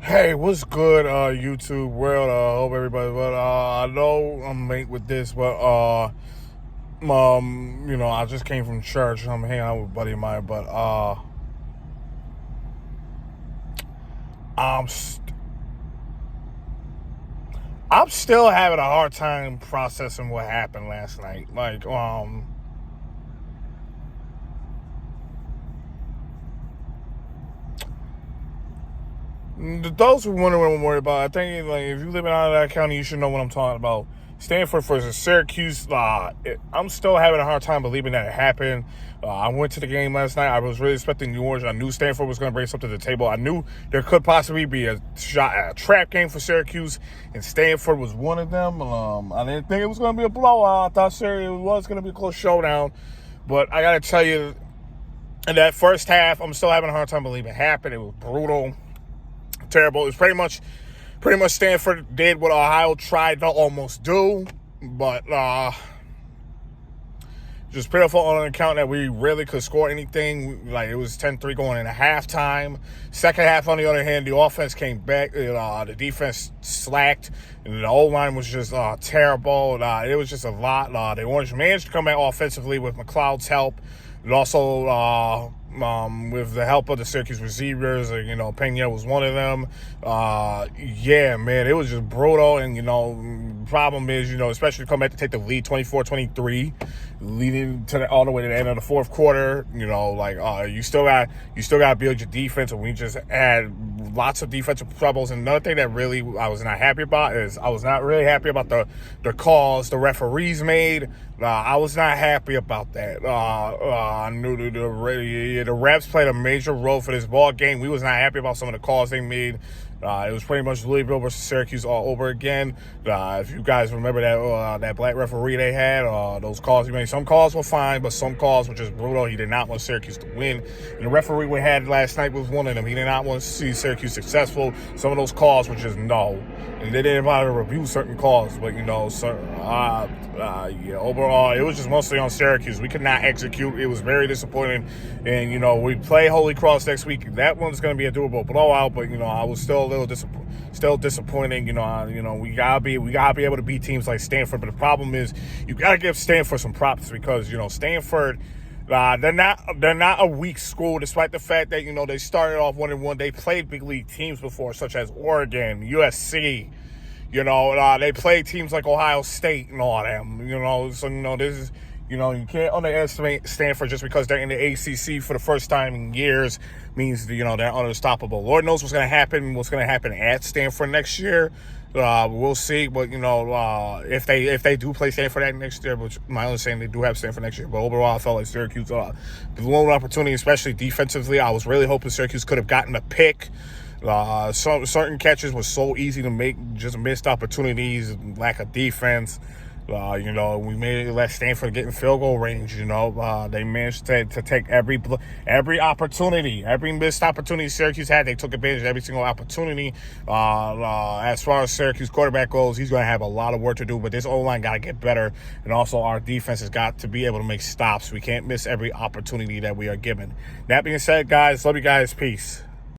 Hey, what's good, YouTube world? Hope everybody. But I know I'm late with this, but I just came from church. I'm hanging out with a buddy of mine, but I'm st- I'm still having a hard time processing what happened last night. Those who wonder what I'm worried about, I think if you live out of that county, you should know what I'm talking about. Stanford versus Syracuse. I'm still having a hard time believing that it happened. I went to the game last night. I was really expecting New Orleans. I knew Stanford was going to bring something to the table. I knew there could possibly be a trap game for Syracuse, and Stanford was one of them. I didn't think it was going to be a blowout. I thought Syracuse was going to be a close showdown. But I got to tell you, in that first half, I'm still having a hard time believing it happened. It was brutal. Terrible. It's pretty much Stanford did what Ohio tried to almost do, but just pitiful on an account that we really could score anything. Like, it was 10-3 going into halftime. Second half, on the other hand, the offense came back. The defense slacked, and the O-line was just terrible. It was just a lot. The Orange managed to come back offensively with McLeod's help, and also with the help of the Syracuse receivers. Pena was one of them. Yeah, man, it was just brutal. And, problem is, especially come back to take the lead 24-23, leading to all the way to the end of the fourth quarter. You still got to build your defense, and we just had lots of defensive troubles. And another thing that really I was not happy about is I was not really happy about the calls the referees made. I was not happy about that. I knew the refs played a major role for this ball game. We was not happy about some of the calls they made. It was pretty much Louisville versus Syracuse all over again. If you guys remember that black referee they had, those calls he made, some calls were fine, but some calls were just brutal. He did not want Syracuse to win. And the referee we had last night was one of them. He did not want to see Syracuse successful. Some of those calls were just no. And they didn't bother to review certain calls. But, overall, it was just mostly on Syracuse. We could not execute. It was very disappointing. And, we play Holy Cross next week. That one's going to be a doable blowout. But, I was still a little disappointing. We gotta be able to beat teams like Stanford. But the problem is, you gotta give Stanford some props because Stanford, they're not a weak school, despite the fact that they started off 1-1. They played big league teams before, such as Oregon, USC. They played teams like Ohio State and all them. So this is. You can't underestimate Stanford just because they're in the ACC for the first time in years means, they're unstoppable. Lord knows what's going to happen at Stanford next year. We'll see. But, if they do play Stanford next year, which my understanding, they do have Stanford next year. But overall, I felt like Syracuse, the lone opportunity, especially defensively, I was really hoping Syracuse could have gotten a pick. Certain catches were so easy to make, just missed opportunities, lack of defense. We let Stanford get in field goal range. They managed to take every opportunity, every missed opportunity Syracuse had. They took advantage of every single opportunity. As far as Syracuse quarterback goes, he's going to have a lot of work to do, but this O-line got to get better. And also our defense has got to be able to make stops. We can't miss every opportunity that we are given. That being said, guys, love you guys. Peace.